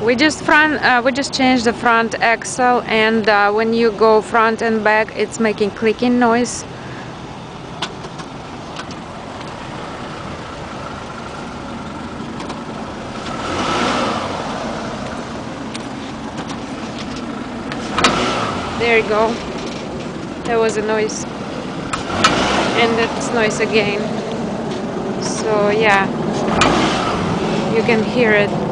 We just changed the front axle, and when you go front and back, it's making clicking noise. There you go. There was a noise, and that's noise again. So yeah, you can hear it.